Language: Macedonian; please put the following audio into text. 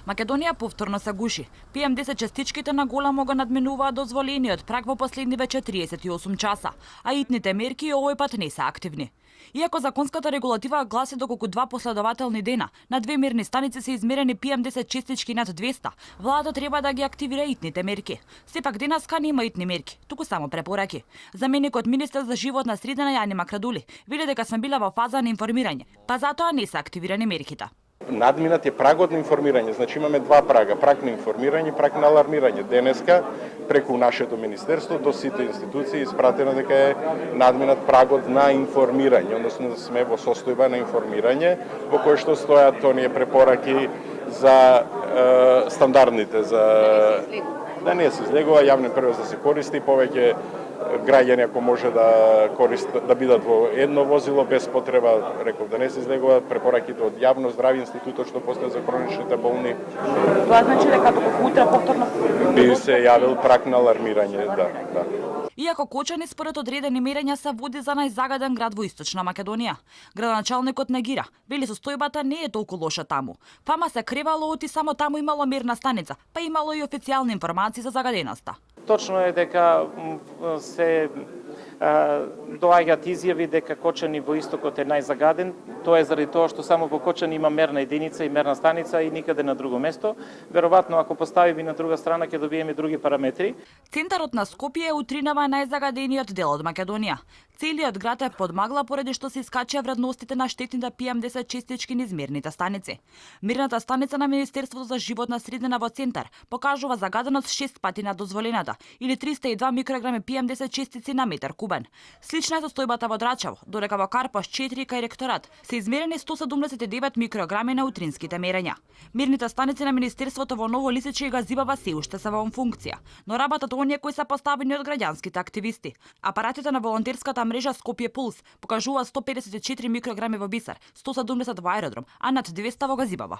Македонија повторно се гуши. PM10 частичките на големо го надминуваат дозволениот праг во последниве 48 часа, а итните мерки овој пат не се активни. Иако законската регулатива гласи доколку 2 последователни дена на 2 мерни станици се измерени PM10 частички над 200, владата треба да ги активира итните мерки. Сепак денеска нема итни мерки, туку само препораки. Заменикот министер за животна средина Јани Макрадули вели дека сме била во фаза на информирање, па затоа не се активирани мерките. Надминат е прагот на информирање, значи имаме два прага, праг на информирање и праг на алармирање. Денеска, преку нашето министерство, до сите институции испратено дека е надминат прагот на информирање, односно да сме во состојба на информирање, во кој што стојат оние препораки за стандардните, за да не се излегува јавен превоз да се користи, повеќе граѓани ако може да бидат во едно возило без потреба, реков да не се излегуваат препораките од јавно здравје институтот што постои за хроничните болни. Тоа значи дека доколку утре повторно би се јавил праг на алармирање, да. Иако Кочани според одредени мерења се води за најзагаден град во Источна Македонија. Градоначалникот негира, вели состојбата не е толку лоша таму. Фама се кревало оти само таму имало мерна станица, па имало и официјални информации за загаденоста. Точно е дека се доаѓаат изјави дека Кочани во истокот е најзагаден. Тоа е заради тоа што само во Кочани има мерна единица и мерна станица и никаде на друго место. Веројатно ако поставиме на друга страна ќе добиеме други параметри. Центарот на Скопје утринава најзагадениот дел од Македонија. Целиот град е под магла поради што се искачија вредностите на штетните PM10 частички низ мерните станици. Мерната станица на Министерството за животна средина во Центар покажува загаденост 6 пати на дозволената или 302 микрограми PM10 частици на метар кубен. Слична е состојбата во Драчево, додека во Карпаш 4 кај ректорат се измерени 179 микрограми на утринските мерења. Мерните станици на Министерството во Ново Лисиче и Газибава се уште се во функција, но работат оние кои се поставени од граѓанските активисти. Апаратите на волонтерската мрежа Скопје Пулс покажува 154 микрограми во Бисар, 170 во Аеродром, а над 200 во Газибава.